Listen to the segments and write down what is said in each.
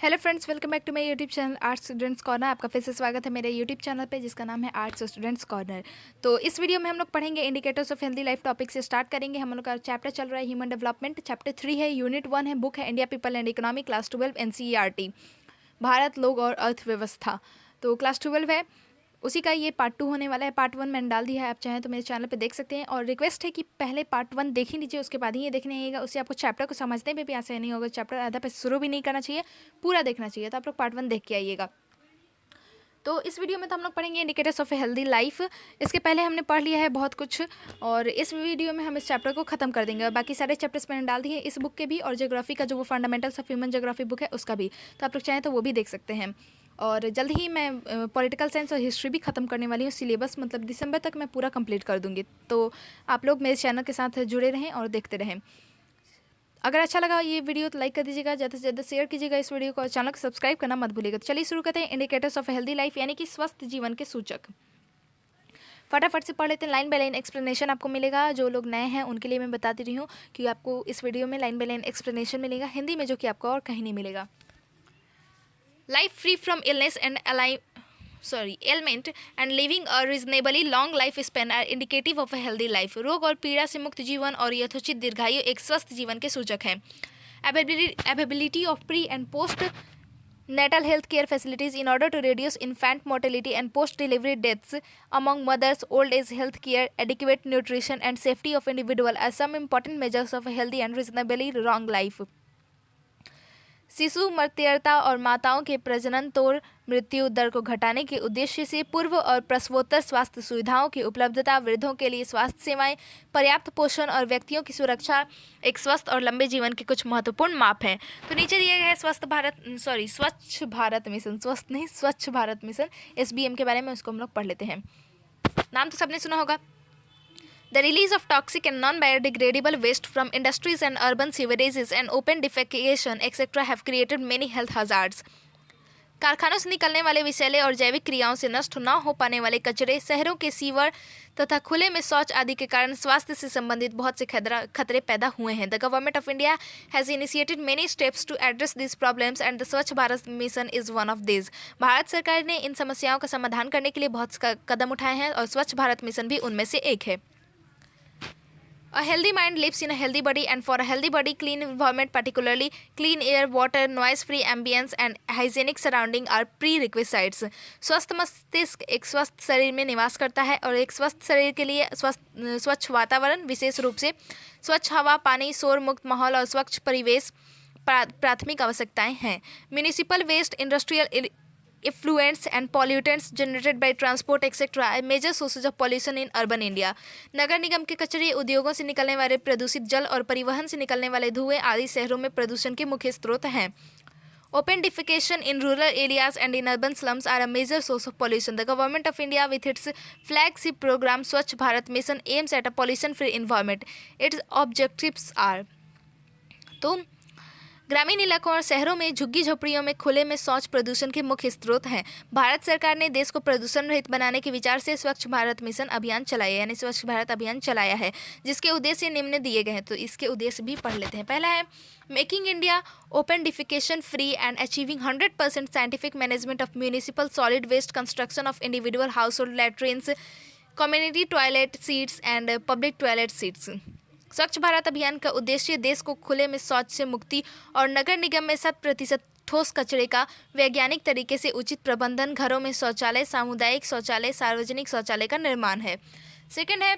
Hello friends, welcome back to my YouTube channel arts students corner. आपका फिर से स्वागत है मेरे यूट्यूब चैनल पे जिसका नाम है आर्ट्स स्टूडेंट्स कॉर्नर। तो इस वीडियो में हम लोग पढ़ेंगे indicators of healthy life topic से स्टार्ट करेंगे। हम लोग का चैप्टर चल रहा है ह्यूमन डेवलपमेंट। चैप्टर 3 है, यूनिट 1 है, बुक है India people and economy, class 12 NCERT, Bharat, लोग और अर्थव्यवस्था। तो क्लास 12 है, उसी का ये पार्ट 2 होने वाला है। पार्ट 1 मैंने डाल दिया है, आप चाहें तो मेरे चैनल पे देख सकते हैं। और रिक्वेस्ट है कि पहले पार्ट 1 देख ही लीजिए, उसके बाद ही ये देखने आइएगा। उससे आपको चैप्टर को समझने में भी आसानी नहीं होगा। चैप्टर आधा पे शुरू भी नहीं करना चाहिए, पूरा देखना चाहिए। तो आप लोग पार्ट 1 देख के आइएगा। तो इस वीडियो में तो हम लोग पढ़ेंगे indicators of a healthy life. इसके पहले हमने पढ़ लिया है बहुत कुछ, और इस वीडियो में हम इस चैप्टर को खत्म कर देंगे। और बाकी सारे चैप्टर्स मैंने डाल दिए इस बुक के भी, और ज्योग्राफी का जो वो fundamentals of human geography book है उसका भी। तो आप लोग चाहें तो वो भी देख सकते हैं। और जल्द ही मैं पॉलिटिकल साइंस और हिस्ट्री भी ख़त्म करने वाली हूँ। सिलेबस मतलब दिसंबर तक मैं पूरा कंप्लीट कर दूँगी। तो आप लोग मेरे चैनल के साथ जुड़े रहें और देखते रहें। अगर अच्छा लगा ये वीडियो तो लाइक कर दीजिएगा, ज़्यादा से ज़्यादा शेयर कीजिएगा इस वीडियो को, और चैनल को सब्सक्राइब करना मत भूलिएगा। तो चलिए शुरू करते हैं इंडिकेटर्स ऑफ हेल्दी लाइफ, यानी कि स्वस्थ जीवन के सूचक। फटाफट से पढ़ लेते हैं। लाइन बाय लाइन एक्सप्लेनेशन आपको मिलेगा। जो लोग नए हैं उनके लिए मैं बताती रही हूँ कि आपको इस वीडियो में लाइन बाय लाइन एक्सप्लेनेशन मिलेगा हिंदी में, जो कि आपको और कहीं नहीं मिलेगा। Life free from illness and ailment and living a reasonably long life span are indicative of a healthy life। रोग और पीड़ा से मुक्त जीवन और यथोचित दीर्घायु एक स्वस्थ जीवन के सूचक हैं। Availability of pre and post natal health care facilities in order to reduce infant mortality and post delivery deaths among mothers, old age health care, adequate nutrition and safety of individual are some important measures of a healthy and reasonably long life। शिशु मृत्यता और माताओं के प्रजनन तोड़ मृत्यु दर को घटाने के उद्देश्य से पूर्व और प्रसवोत्तर स्वास्थ्य सुविधाओं की उपलब्धता, वृद्धों के लिए स्वास्थ्य सेवाएं, पर्याप्त पोषण और व्यक्तियों की सुरक्षा एक स्वस्थ और लंबे जीवन के कुछ महत्वपूर्ण माप हैं। तो नीचे दिए गए हैं स्वच्छ भारत मिशन, स्वस्थ नहीं स्वच्छ भारत मिशन, SBM के बारे में, उसको हम लोग पढ़ लेते हैं। नाम तो सबने सुना होगा। The release of toxic and non-biodegradable waste from industries and urban sewerages and open defecation etc. have created many health hazards। कारखानों से निकलने वाले विषैले और जैविक क्रियाओं से नष्ट न हो पाने वाले कचरे, शहरों के सीवर तथा खुले में शौच आदि के कारण स्वास्थ्य से संबंधित बहुत से खतरे पैदा हुए हैं। The government of India has initiated many steps to address this problems and the Swachh Bharat mission is one of this. Bharat सरकार ने इन समस्याओं का समाधान करने के लिए बहुत कदम उठाए हैं, और स्वच्छ भारत मिशन भी उनमें से एक है। A healthy mind lives in a healthy body, and for a healthy body, clean environment, particularly clean air, water, noise-free ambience and hygienic surrounding are prerequisites। स्वस्थ मस्तिष्क एक स्वस्थ शरीर में निवास करता है, और एक स्वस्थ शरीर के लिए स्वच्छ वातावरण, विशेष रूप से स्वच्छ हवा, पानी, शोर मुक्त माहौल और स्वच्छ परिवेश प्राथमिक आवश्यकताएं हैं। Municipal waste, industrial effluents and pollutants generated by transport etc. are major sources of pollution in urban India। नगर निगम के कचरे, उद्योगों से निकलने वाले प्रदूषित जल और परिवहन से निकलने वाले धुएं आदि शहरों में प्रदूषण के मुख्य स्रोत हैं। Open defecation in rural areas and in urban slums are a major source of pollution। The government of India with its flagship program Swachh Bharat Mission aims at a pollution-free environment। Its objectives are, तो ग्रामीण इलाकों और शहरों में झुग्गी झोपड़ियों में खुले में शौच प्रदूषण के मुख्य स्रोत हैं। भारत सरकार ने देश को प्रदूषण रहित बनाने के विचार से स्वच्छ भारत मिशन अभियान चलाया, यानी स्वच्छ भारत अभियान चलाया है, जिसके उद्देश्य निम्न दिए गए हैं। तो इसके उद्देश्य भी पढ़ लेते हैं। पहला है making India open defecation free and achieving 100% scientific management of municipal solid waste, construction of individual household latrines, community toilet seats and public toilet seats. Swachh Bharat अभियान का उद्देश्य देश को खुले में शौच से मुक्ति और नगर निगम में 100% ठोस कचरे का वैज्ञानिक तरीके से उचित प्रबंधन, घरों में शौचालय, सामुदायिक शौचालय, सार्वजनिक शौचालय का निर्माण है। सेकंड है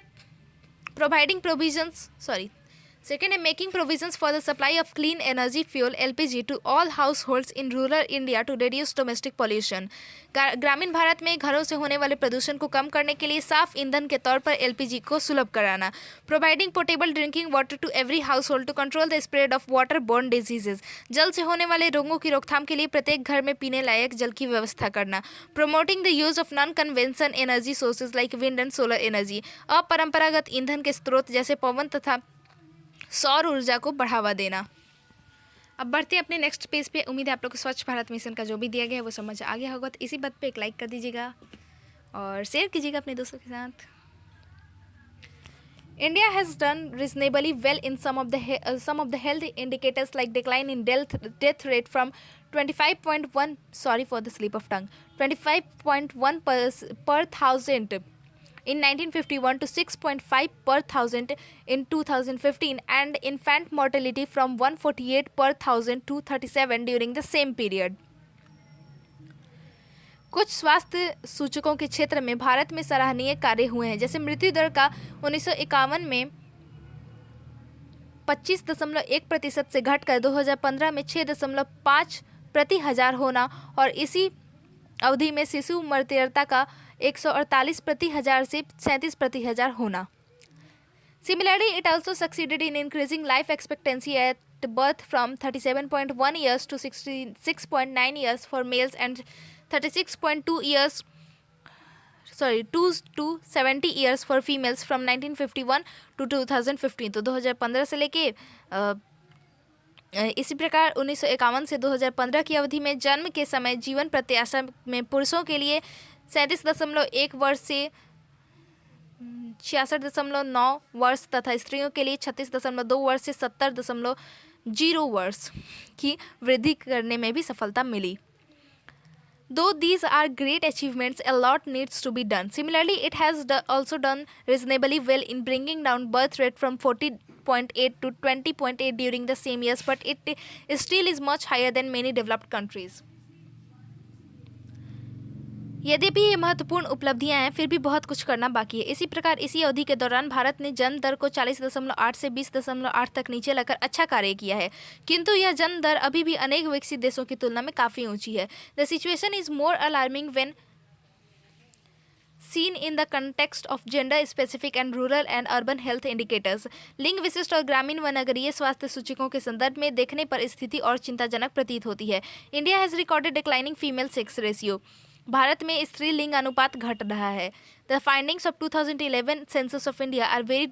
making provisions for the supply of clean energy fuel LPG to all households in rural India to reduce domestic pollution। ग्रामीण भारत में घरों से होने वाले प्रदूषण को कम करने के लिए साफ ईंधन के तौर पर LPG को सुलभ कराना। Providing portable drinking water to every household to control the spread of water borne diseases. जल से होने वाले रोगों की रोकथाम के लिए प्रत्येक घर में पीने लायक जल की व्यवस्था करना। Promoting the use of non convention energy sources like wind and solar energy. अपरंपरागत ईंधन के स्रोत जैसे पवन तथा सौर ऊर्जा को बढ़ावा देना। अब बढ़ते हैं अपने नेक्स्ट पेज पे। उम्मीद है आप लोग को स्वच्छ भारत मिशन का जो भी दिया गया है वो समझ आ गया होगा। तो इसी बात पे एक लाइक कर दीजिएगा और शेयर कीजिएगा अपने दोस्तों के साथ। India has done reasonably well in some of the health indicators like decline in death rate from 25.1, sorry for the slip of tongue, 25.1 per thousand in 1951 to 6.5 per thousand in 2015, and infant mortality from 148 per thousand to 37 during the same period. कुछ स्वास्थ्य सूचकों के क्षेत्र में भारत में सराहनीय कार्य हुए हैं, जैसे मृत्यु दर का 1951 में 25.1% से घटकर 2015 में 6.5 प्रति हजार होना, और इसी अवधि में शिशु मृत्यु का 148 प्रति हजार से 37 प्रति हजार होना. Similarly, it also succeeded in increasing life expectancy at birth from 37.1 years to 66.9 years for males and 36.2 years, sorry, 2 to 70 years for females from 1951 to 2015. तो 2015 से लेके इसी प्रकार 1951 से 2015 की अवधि में जन्म के समय जीवन प्रत्याशा में पुरुषों के लिए 37.1 वर्ष से 66.9 वर्ष तथा स्त्रियों के लिए 36.2 वर्ष से 70.0 वर्ष की वृद्धि करने में भी सफलता मिली. Though these are great achievements, a lot needs to be done. Similarly, it has also done reasonably well in bringing down birth rate from 40.8 to 20.8 during the same years, but it still is much higher than many developed countries. यद्यपि ये महत्वपूर्ण उपलब्धियां हैं, फिर भी बहुत कुछ करना बाकी है. इसी प्रकार इसी अवधि के दौरान भारत ने जन्म दर को 40.8 से 20.8 तक नीचे लाकर अच्छा कार्य किया है, किंतु यह जन्म दर अभी भी अनेक विकसित देशों की तुलना में काफ़ी ऊंची है. The situation is more alarming when seen in the context of gender specific and rural and urban health indicators. लिंग विशिष्ट और ग्रामीण व नगरीय स्वास्थ्य सूचकों के संदर्भ में देखने पर स्थिति और चिंताजनक प्रतीत होती है. India has recorded declining female sex ratio. Bharat में स्त्री लिंग अनुपात घट रहा है. The findings of 2011 census of India are very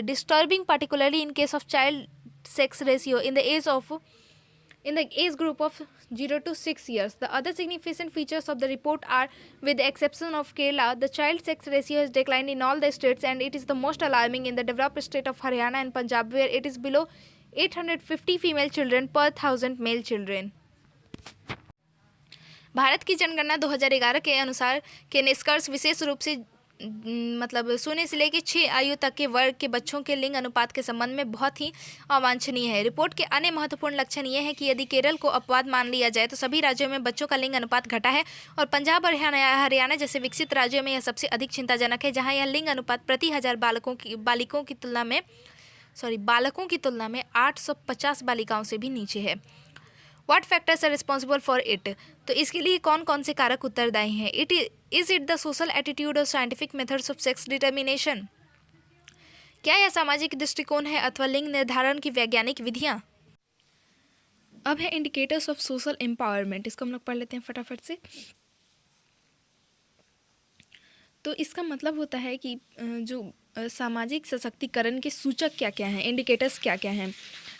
disturbing, particularly in case of child sex ratio in the age group of 0 to 6 years. The other significant features of the report are, with the exception of Kerala, the child sex ratio has declined in all the states, and it is the most alarming in the developed state of Haryana and Punjab, where it is below 850 female children per 1000 male children. Bharat की जनगणना 2011 के अनुसार के निष्कर्ष विशेष रूप से मतलब 0 से लेकर 6 आयु तक के वर्ग के बच्चों के लिंग अनुपात के संबंध में बहुत ही अवांछनीय है. रिपोर्ट के अन्य महत्वपूर्ण लक्षण ये है कि यदि केरल को अपवाद मान लिया जाए तो सभी राज्यों में बच्चों का लिंग अनुपात घटा है, और पंजाब और हरियाणा जैसे विकसित राज्यों में यह सबसे अधिक चिंताजनक है, जहाँ यह लिंग अनुपात प्रति हजार बालकों की तुलना में 850 बालिकाओं से भी नीचे है. What factors are responsible for it? तो इसके लिए कौन कौन से कारक उत्तरदायी हैं? Is it the social attitude or scientific methods of sex determination? क्या यह सामाजिक दृष्टिकोण है अथवा लिंग निर्धारण की वैज्ञानिक विधियाँ? अब है इंडिकेटर्स ऑफ सोशल एम्पावरमेंट. इसको हम लोग पढ़ लेते हैं फटाफट से. तो इसका मतलब होता है कि जो सामाजिक सशक्तिकरण के सूचक क्या क्या हैं, इंडिकेटर्स क्या क्या हैं.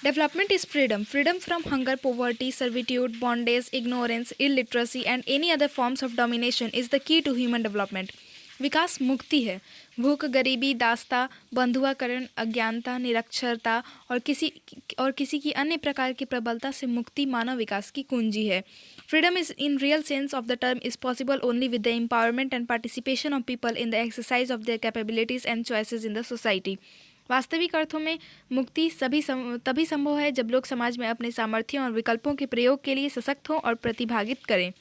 Development is freedom from hunger, poverty, servitude, bondage, ignorance, illiteracy and any other forms of domination is the key to human development. विकास मुक्ति है. भूख, गरीबी, दास्ता, बंधुआकरण, अज्ञानता, निरक्षरता और किसी की अन्य प्रकार की प्रबलता से मुक्ति मानव विकास की कुंजी है. Freedom is in real sense of the term is possible only with the empowerment and participation of people in the exercise of their capabilities and choices in the society. वास्तविक अर्थों में मुक्ति तभी संभव है जब लोग समाज में अपने सामर्थ्यों और विकल्पों के प्रयोग के लिए सशक्त हों और प्रतिभागित करें.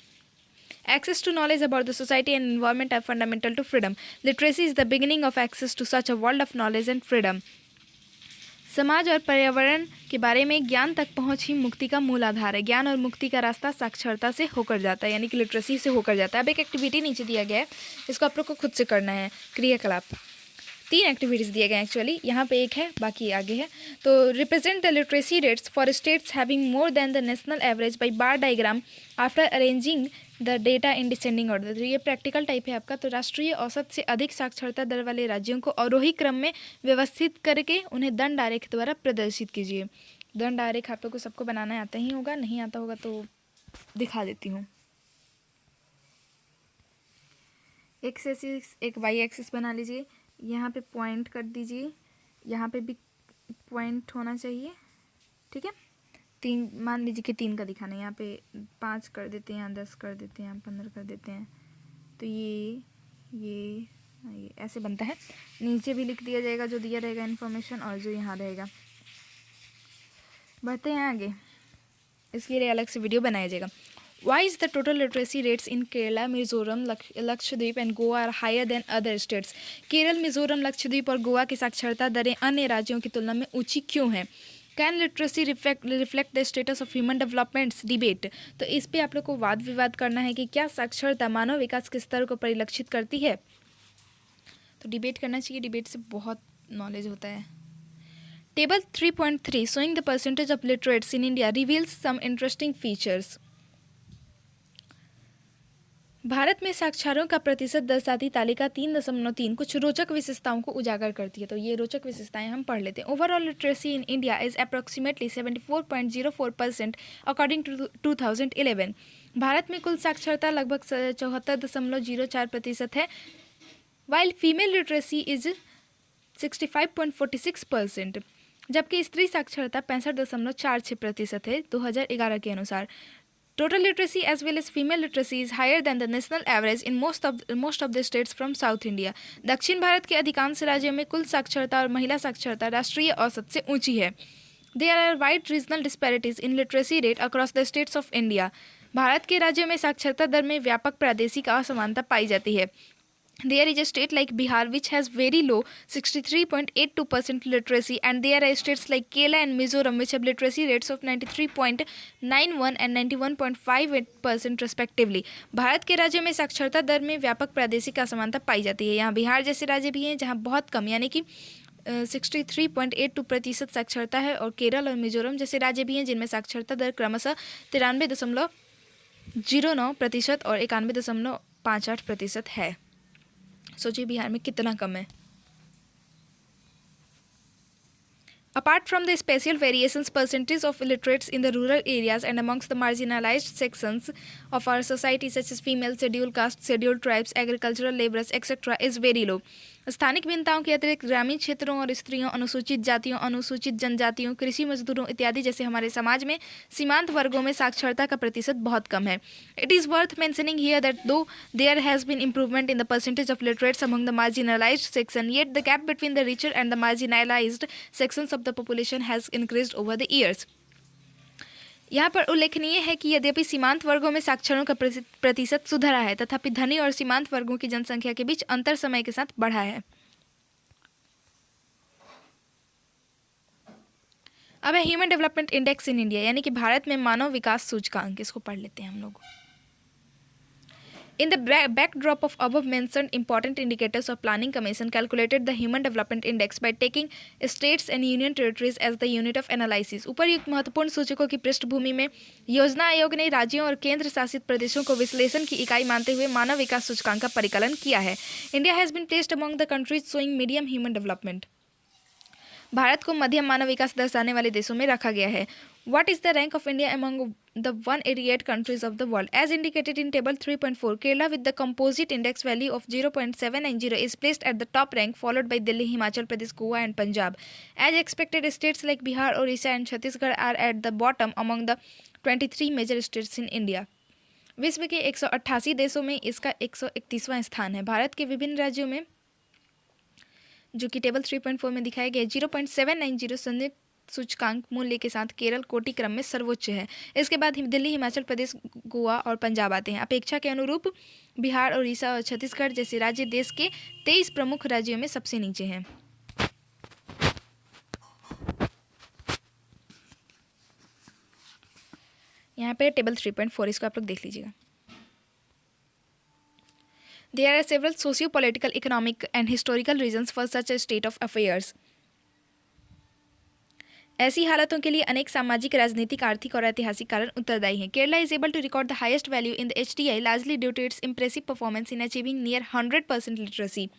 Access to knowledge about the society and environment are fundamental to freedom. Literacy is the beginning of access to such a world of knowledge and freedom. समाज और पर्यावरण के बारे में ज्ञान तक पहुंच ही मुक्ति का मूल आधार है. ज्ञान और मुक्ति का रास्ता साक्षरता से होकर जाता है, यानी कि लिटरेसी से होकर जाता है. अब एक एक्टिविटी नीचे दिया गया है, इसको आप लोग को खुद से करना है. क्रियाकलाप 3 एक्टिविटीज़ दिए गए एक्चुअली, यहाँ पे एक है, बाकी आगे है. तो represent the literacy rates for states having more than the national average by bar diagram after arranging the data in descending order. तो ये प्रैक्टिकल टाइप है आपका. तो राष्ट्रीय औसत से अधिक साक्षरता दर वाले राज्यों को अवरोही क्रम में व्यवस्थित करके उन्हें दंड आरेख द्वारा प्रदर्शित कीजिए. दंड आरेख आप लोग को सबको बनाना आता ही होगा, नहीं आता होगा तो दिखा देती हूँ. एक्स एक्सिस एक वाई एक्सिस बना लीजिए, यहाँ पे पॉइंट कर दीजिए, यहाँ पे भी पॉइंट होना चाहिए, ठीक है। 3 मान लीजिए कि 3 का दिखाना है, यहाँ पे 5 कर देते हैं, 10 कर देते हैं, 15 कर देते हैं, तो ये ऐसे बनता है। नीचे भी लिख दिया जाएगा जो दिया रहेगा इन्फॉर्मेशन और जो यहाँ रहेगा। बढ़ते हैं आगे, इसके लिए अलग से वीडियो बनाया जाएगा। Why is the total literacy rates in Kerala, Mizoram, Lakshadweep and Goa are higher than other states? Kerala, Mizoram, Lakshadweep और गोवा की साक्षरता दरें अन्य राज्यों की तुलना में ऊंची क्यों हैं? Can literacy reflect the status of human developments debate. तो इस पे आप लोग को वाद विवाद करना है कि क्या साक्षरता मानव विकास के स्तर को परिलक्षित करती है। तो डिबेट करना चाहिए, डिबेट से बहुत नॉलेज होता है। Table 3.3 showing the percentage of literates in India reveals some interesting features. Bharat में साक्षरों का प्रतिशत दर्शाती तालिका 3.3 कुछ रोचक विशेषताओं को उजागर करती है। तो ये रोचक विशेषताएं हम पढ़ लेते हैं। Overall literacy in India is approximately 74.04% according to 2011। Bharat में कुल साक्षरता लगभग 74.04% है, वाइल फीमेल लिटरेसी इज 65.46%, जबकि स्त्री साक्षरता 65.46% है 2011 के अनुसार। Total literacy as well as female literacy is higher than the national average in most of the states from South India. दक्षिण भारत के अधिकांश राज्यों में कुल साक्षरता और महिला साक्षरता राष्ट्रीय औसत से ऊंची है। There are wide regional disparities in literacy rate across the states of India. Bharat के राज्यों में साक्षरता दर में व्यापक प्रादेशिक असमानता पाई जाती है। There is a state like Bihar which has very low 63.82% literacy, and there are states like Kerala and Mizoram which have literacy rates of 93.91 and 91.58% respectively. Bharat के राज्यों में साक्षरता दर में व्यापक प्रादेशिक असमानता पाई जाती है। यहाँ बिहार जैसे राज्य भी हैं जहाँ बहुत कम यानी कि 63.82% साक्षरता है, और केरल और मिजोरम जैसे राज्य भी हैं जिनमें साक्षरता दर क्रमशः 93.09% और 91.58% है। सोचिए बिहार में कितना कम है। Apart from the spatial variations, percentage of illiterates in the rural areas and amongst the marginalized sections of our society such as female, scheduled castes, scheduled tribes, agricultural laborers, etc. is very low. स्थानिक भिन्नताओं के अतिरिक्त ग्रामीण क्षेत्रों और स्त्रियों, अनुसूचित जातियों, अनुसूचित जनजातियों, कृषि मजदूरों इत्यादि जैसे हमारे समाज में सीमांत वर्गों में साक्षरता का प्रतिशत बहुत कम है। It is worth mentioning here that though there has been improvement in the percentage of literates among the marginalized section, yet the gap between the richer and the marginalized sections of the population has increased over the years. यहाँ पर उल्लेखनीय है कि यद्यपि सीमांत वर्गों में साक्षरों का प्रतिशत सुधरा है, तथापि धनी और सीमांत वर्गों की जनसंख्या के बीच अंतर समय के साथ बढ़ा है। अब है human development index in India, यानी कि भारत में मानव विकास सूचकांक। इसको पढ़ लेते हैं हम लोग। In the backdrop of above-mentioned important indicators of Planning Commission calculated the Human Development Index by taking states and union territories as the unit of analysis. उपर्युक्त महत्वपूर्ण सूचकों की पृष्ठभूमि में योजना आयोग ने राज्यों और केंद्र शासित प्रदेशों को विश्लेषण की इकाई मानते हुए मानव विकास सूचकांक का परिकलन किया है। India has been placed among the countries showing medium human development. Bharat को मध्यम मानव विकास दर्शाने वाले देशों में रखा गया है। What is the rank of India among the 188 countries of the world? As indicated in table 3.4, Kerala with the composite index value of 0.790 is placed at the top rank, followed by Delhi, Himachal Pradesh, Goa and Punjab. As expected, states like Bihar, Orissa and Chhattisgarh are at the bottom among the 23 major states in India. विश्व के 188 देशों में इसका 131वां स्थान है। भारत के विभिन्न राज्यों में, जो कि टेबल 3.4 में दिखाया गया, 0.790 संयुक्त सूचकांक मूल्य के साथ केरल कोटि क्रम में सर्वोच्च है। इसके बाद दिल्ली, हिमाचल प्रदेश, गोवा और पंजाब आते हैं। अपेक्षा के अनुरूप बिहार, उड़ीसा और छत्तीसगढ़ जैसे राज्य देश के 23 प्रमुख राज्यों में सबसे नीचे हैं। यहाँ पे टेबल 3.4, इसको आप लोग देख लीजिएगा। There are several socio-political, economic and historical reasons for such a state of affairs. ऐसी हालतों के लिए अनेक सामाजिक, राजनीतिक, आर्थिक और ऐतिहासिक कारण उत्तरदायी हैं। Kerala is able to record the highest value in the HDI largely due to its impressive performance in achieving near 100% literacy.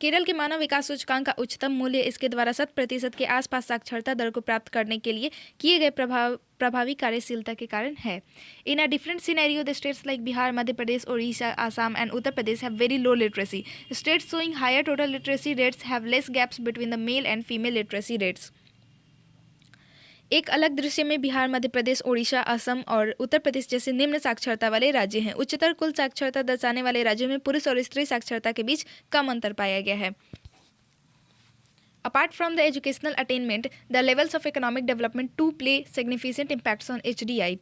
Kerala के मानव विकास सूचकांक का उच्चतम मूल्य इसके द्वारा 100% के आसपास साक्षरता दर को प्राप्त करने के लिए किए गए प्रभावी कार्यशीलता के कारण है। In a different scenario the states like Bihar, Madhya Pradesh, Odisha, Assam and Uttar Pradesh have very low literacy. States showing higher total literacy rates have less gaps between the male and female literacy rates. एक अलग दृश्य में बिहार, मध्य प्रदेश, ओडिशा, असम और उत्तर प्रदेश जैसे निम्न साक्षरता वाले राज्य हैं। उच्चतर कुल साक्षरता दर्शाने वाले राज्यों में पुरुष और स्त्री साक्षरता के बीच कम अंतर पाया गया है। Apart from the educational attainment, the levels of economic development too play significant impacts on HDI.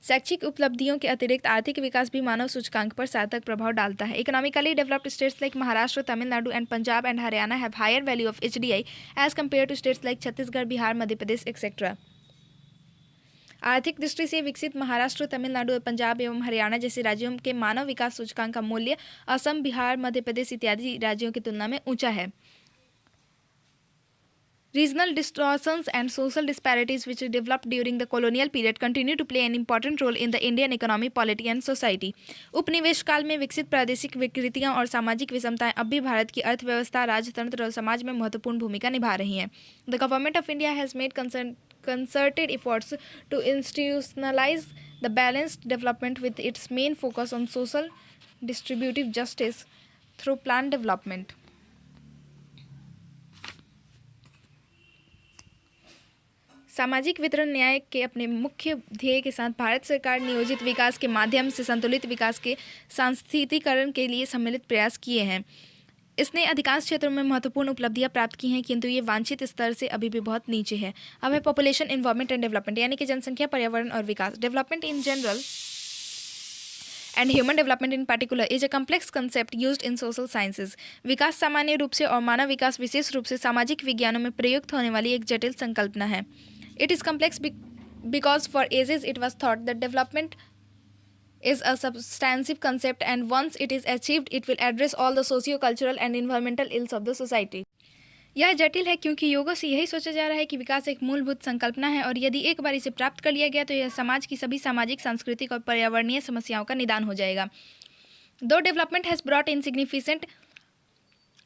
शैक्षिक उपलब्धियों के अतिरिक्त आर्थिक विकास भी मानव सूचकांक पर सार्थक प्रभाव डालता है। Economically developed states like Maharashtra, Tamil Nadu and Punjab and Haryana have higher value of HDI as compare to states like Chhattisgarh, Bihar, Madhya Pradesh etcetera. आर्थिक दृष्टि से विकसित महाराष्ट्र, तमिलनाडु, पंजाब एवं हरियाणा जैसे राज्यों के मानव विकास सूचकांक का मूल्य असम, बिहार, मध्य प्रदेश इत्यादि राज्यों की तुलना में ऊंचा है। Regional distortions and social disparities which developed during the colonial period continue to play an important role in the Indian economy, polity and society. उपनिवेश काल में विकसित प्रादेशिक विकृतियां और सामाजिक विषमताएं अब भी भारत की अर्थव्यवस्था, राजतंत्र और समाज में महत्वपूर्ण भूमिका निभा रही हैं। The government of India has made concerted efforts to institutionalize the balanced development with its main focus on social distributive justice through planned development. सामाजिक वितरण न्याय के अपने मुख्य ध्येय के साथ भारत सरकार नियोजित विकास के माध्यम से संतुलित विकास के सांस्थितीकरण के लिए सम्मिलित प्रयास किए हैं। इसने अधिकांश क्षेत्रों में महत्वपूर्ण उपलब्धियां प्राप्त की हैं, किंतु ये वांछित स्तर से अभी भी बहुत नीचे है। अब है पॉपुलेशन, इन्वायरमेंट एंड डेवलपमेंट, यानी कि जनसंख्या, पर्यावरण और विकास। Development in general and human development in particular is a complex concept used in social sciences. विकास सामान्य रूप से और मानव विकास विशेष रूप से सामाजिक विज्ञानों में प्रयुक्त होने वाली एक जटिल संकल्पना है। It is complex because for ages it was thought that development is a substantive concept and once it is achieved it will address all the socio-cultural and environmental ills of the society. यह जटिल है क्योंकि योगों से यही सोचा जा रहा है कि विकास एक मूलभूत संकल्पना है और यदि एक बार इसे प्राप्त कर लिया गया तो यह समाज की सभी सामाजिक, सांस्कृतिक और पर्यावरणीय समस्याओं का निदान हो जाएगा। Though development has brought in significant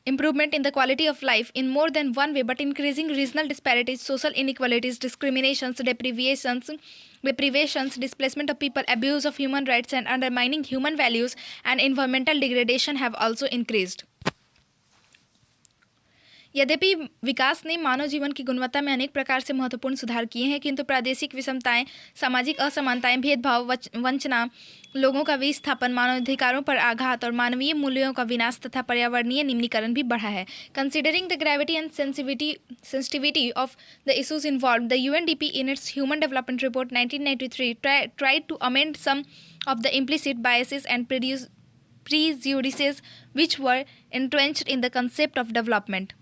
improvement in the quality of life in more than one way, but increasing regional disparities, social inequalities, discriminations, deprivations, displacement of people, abuse of human rights and undermining human values and environmental degradation have also increased. यद्यपि विकास ने मानव जीवन की गुणवत्ता में अनेक प्रकार से महत्वपूर्ण सुधार किए हैं, किंतु प्रादेशिक विषमताएं, सामाजिक असमानताएं, भेदभाव, वंचना, लोगों का विस्थापन, मानवाधिकारों पर आघात और मानवीय मूल्यों का विनाश तथा पर्यावरणीय निम्नीकरण भी बढ़ा है। Considering the gravity and sensitivity of the issues involve, the UNDP in its Human Development Report 1993 tried to amend some of the implicit biases and prejudices which were entrenched in the concept of development.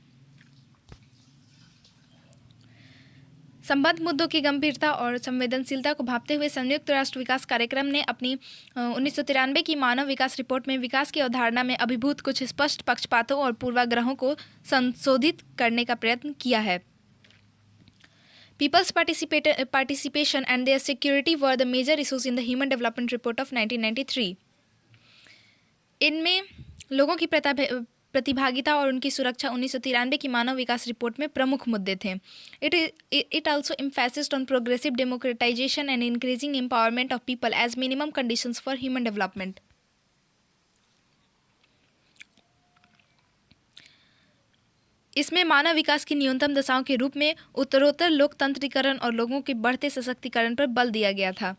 संबद्ध मुद्दों की गंभीरता और संवेदनशीलता को भांपते हुए संयुक्त राष्ट्र विकास कार्यक्रम ने अपनी 1993 की मानव विकास रिपोर्ट में विकास की अवधारणा में अभिभूत कुछ स्पष्ट पक्षपातों और पूर्वाग्रहों को संशोधित करने का प्रयत्न किया है। People's participation and their security were the major issues in the Human Development Report of 1993. इनमें लोगों की प्रतिभागिता और उनकी सुरक्षा 1993 की मानव विकास रिपोर्ट में प्रमुख मुद्दे थे। It also emphasized on progressive democratization and increasing empowerment of people as minimum conditions for human development. इसमें मानव विकास की न्यूनतम दशाओं के रूप में उत्तरोत्तर लोकतंत्रीकरण और लोगों के बढ़ते सशक्तिकरण पर बल दिया गया था।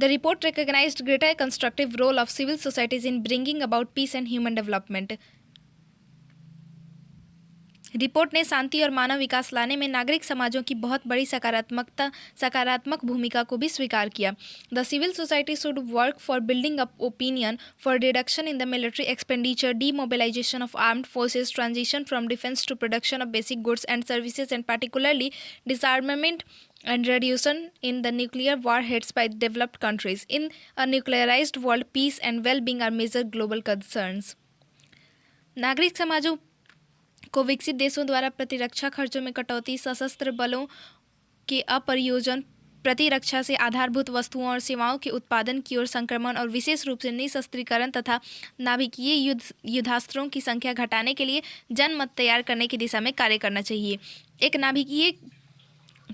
The report recognized greater constructive role of civil societies in bringing about peace and human development. Report ने शांति और मानव विकास लाने में नागरिक समाजों की बहुत बड़ी सकारात्मक भूमिका को भी स्वीकार किया। The civil society should work for building up opinion, for reduction in the military expenditure, demobilization of armed forces, transition from defence to production of basic goods and services and particularly disarmament and reduction in the nuclear warheads by developed countries. In a nuclearized world, peace and well-being are major global concerns. नागरिक समाजों को विकसित देशों द्वारा प्रतिरक्षा खर्चों में कटौती, सशस्त्र बलों के अप्रयोजन प्रतिरक्षा से आधारभूत वस्तुओं और सेवाओं के उत्पादन की ओर संक्रमण और विशेष रूप से निशस्त्रीकरण तथा नाभिकीय युद्धास्त्रों की संख्या घटाने के लिए जनमत तैयार करने की दिशा में कार्य करना चाहिए। एक नाभिकीय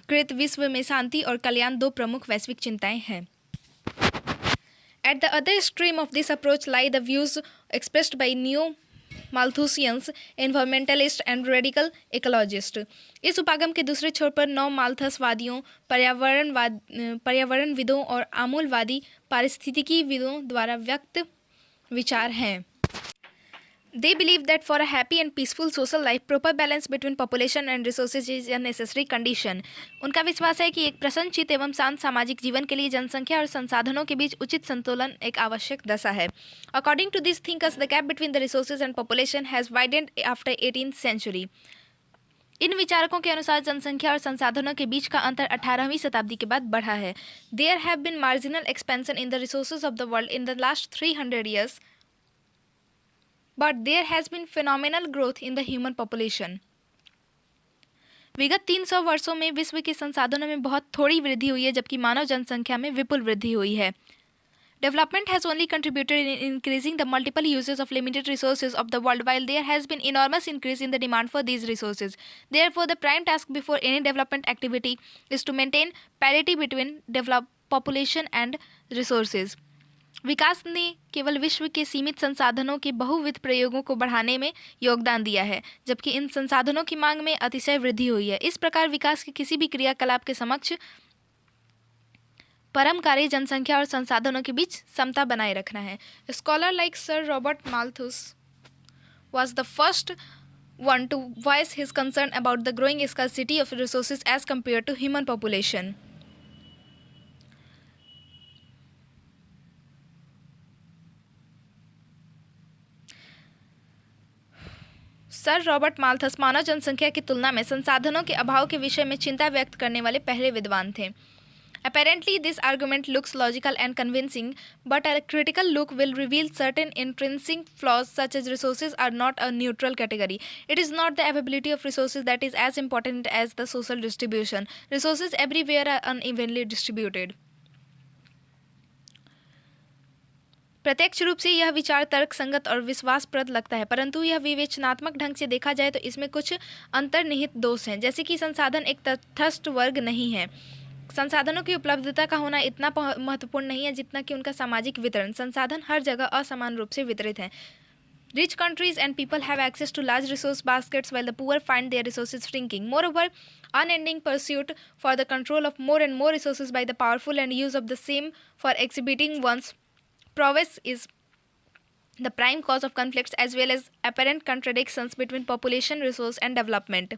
कृत विश्व में शांति और कल्याण दो प्रमुख वैश्विक चिंताएं हैं। At the other extreme of this approach lie the views expressed by neo-Malthusians, environmentalists and radical ecologists. इस उपागम के दूसरे छोर पर नौ माल्थसवादियों, पर्यावरणविदों और आमूलवादी पारिस्थितिकीविदों द्वारा व्यक्त विचार हैं। They believe that for a happy and peaceful social life, proper balance between population and resources is a necessary condition. उनका विश्वास है कि एक प्रसन्नचित्त एवं शांत सामाजिक जीवन के लिए जनसंख्या और संसाधनों के बीच उचित संतुलन एक आवश्यक दशा है। According to these thinkers, the gap between the resources and population has widened after 18th century. इन विचारकों के अनुसार जनसंख्या और संसाधनों के बीच का अंतर 18वीं शताब्दी के बाद बढ़ा है। There have been marginal expansion in the resources of the world in the last 300 years. But there has been phenomenal growth in the human population. विगत 300 वर्षों में विश्व के संसाधनों में बहुत थोड़ी वृद्धि हुई है, जबकि मानव जनसंख्या में विपुल वृद्धि हुई है। Development has only contributed in increasing the multiple uses of limited resources of the world, while there has been enormous increase in the demand for these resources. Therefore, the prime task before any development activity is to maintain parity between developed population and resources. विकास ने केवल विश्व के सीमित संसाधनों के बहुविध प्रयोगों को बढ़ाने में योगदान दिया है, जबकि इन संसाधनों की मांग में अतिशय वृद्धि हुई है। इस प्रकार विकास के किसी भी क्रियाकलाप के समक्ष परम कार्य जनसंख्या और संसाधनों के बीच समता बनाए रखना है। Scholar like sir Robert Malthus was the first one to voice his concern about the growing scarcity of resources as compared to human population. Sir Robert Malthus मानव जनसंख्या की तुलना में संसाधनों के अभाव के विषय में चिंता व्यक्त करने वाले पहले विद्वान थे। Apparently, this argument looks logical and convincing, but a critical look will reveal certain intrinsic flaws, such as resources are not a neutral category. It is not the availability of resources that is as important as the social distribution. Resources everywhere are unevenly distributed. प्रत्यक्ष रूप से यह विचार तर्क संगत और विश्वासप्रद लगता है, परंतु यह विवेचनात्मक ढंग से देखा जाए तो इसमें कुछ अंतर्निहित दोष हैं, जैसे कि संसाधन एक तटस्थ वर्ग नहीं है। संसाधनों की उपलब्धता का होना इतना महत्वपूर्ण नहीं है जितना कि उनका सामाजिक वितरण। संसाधन हर जगह असमान रूप से वितरित हैं। Rich countries and people have access to large resource baskets while the poor find their resources shrinking. Moreover, unending pursuit for the control of more and more resources by the powerful and use of the same for exhibiting one's prowess is the prime cause of conflicts as well as apparent contradictions between population, resource and development.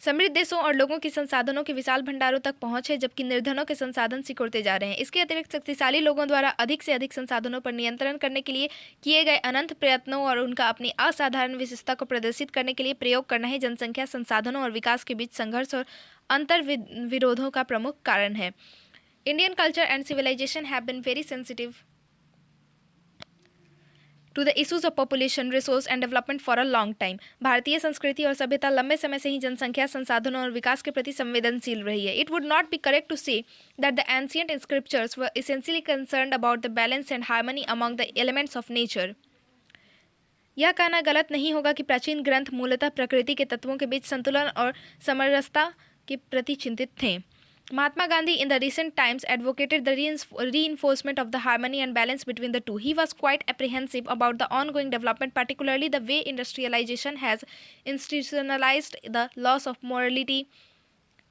समृद्ध देशों और लोगों की संसाधनों के विशाल भंडारों तक पहुंच है, जबकि निर्धनों के संसाधन सिकुड़ते जा रहे हैं। इसके अतिरिक्त शक्तिशाली लोगों द्वारा अधिक से अधिक संसाधनों पर नियंत्रण करने के लिए किए गए अनंत प्रयत्नों और उनका अपनी असाधारण विशेषता को प्रदर्शित करने के लिए प्रयोग करना ही जनसंख्या, संसाधनों और विकास के बीच संघर्ष और अंतर विरोधों का प्रमुख कारण है। Indian culture and civilization have been very sensitive to the issues of population, resource and development for a long time. भारतीय संस्कृति और सभ्यता लंबे समय से ही जनसंख्या, संसाधनों और विकास के प्रति संवेदनशील रही है। It would not be correct to say that the ancient scriptures were essentially concerned about the balance and harmony among the elements of nature. यह कहना गलत नहीं होगा कि प्राचीन ग्रंथ मूलतः प्रकृति के तत्वों के बीच संतुलन और समरसता के प्रति चिंतित थे। Mahatma Gandhi in the recent times advocated the reinforcement of the harmony and balance between the two. He was quite apprehensive about the ongoing development, particularly the way industrialization has institutionalized the loss of morality,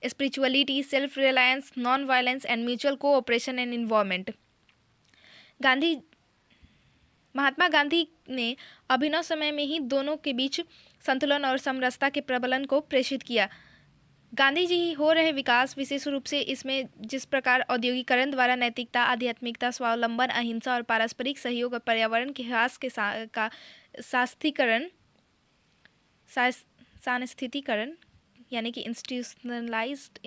spirituality, self-reliance, non-violence and mutual cooperation and involvement. Mahatma Gandhi ने अभिनव समय में ही दोनों के बीच संतुलन और समरसता के प्रबलन को प्रेषित किया। गांधी जी हो रहे विकास, विशेष रूप से इसमें जिस प्रकार औद्योगिकरण द्वारा नैतिकता, आध्यात्मिकता, स्वावलंबन, अहिंसा और पारस्परिक सहयोग और पर्यावरण के ह्रास के का सांस्थितिकरण यानी कि इंस्टीट्यूशनलाइज्ड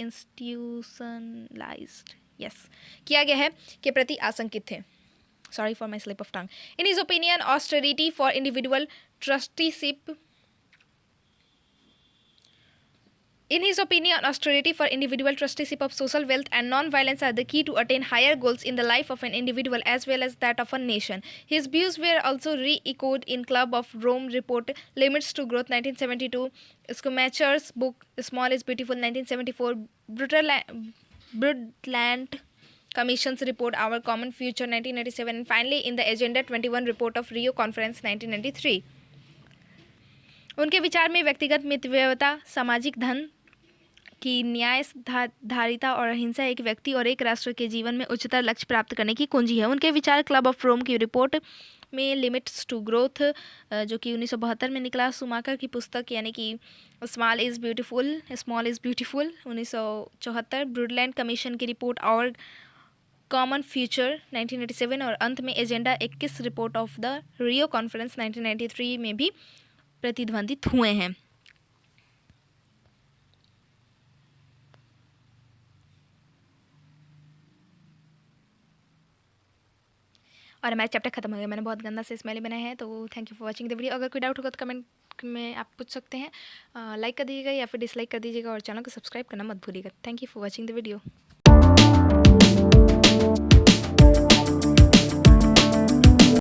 किया गया है के प्रति आशंकित थे। Sorry for my slip of tongue. In his opinion, austerity for individual trusteeship In his opinion, austerity for individual trusteeship of social wealth and non-violence are the key to attain higher goals in the life of an individual as well as that of a nation. His views were also re-echoed in Club of Rome report Limits to Growth 1972, Schumacher's book Small is Beautiful 1974, Brundtland Commission's report Our Common Future 1997, and finally in the Agenda 21 report of Rio Conference 1993. उनके विचार में व्यक्तिगत मितव्ययता, सामाजिक धन की न्याय धारिता और अहिंसा एक व्यक्ति और एक राष्ट्र के जीवन में उच्चतर लक्ष्य प्राप्त करने की कुंजी है। उनके विचार क्लब ऑफ रोम की रिपोर्ट में लिमिट्स टू ग्रोथ जो कि 1972 में निकला, सुमाकर की पुस्तक यानी कि स्मॉल इज़ ब्यूटीफुल 1974, ब्रुडलैंड कमीशन की रिपोर्ट आवर कॉमन फ्यूचर 1987 और अंत में agenda 21 report of the Rio conference 1993 में भी प्रतिध्वनित हुए हैं। और हमारा चैप्टर खत्म हो गया। मैंने बहुत गंदा से स्मेली बनाया है, तो thank you for watching the video. अगर कोई डाउट होगा तो कमेंट में आप पूछ सकते हैं। लाइक कर दीजिएगा या फिर डिसलाइक कर दीजिएगा और चैनल को सब्सक्राइब करना मत भूलिएगा। Thank you for watching the video.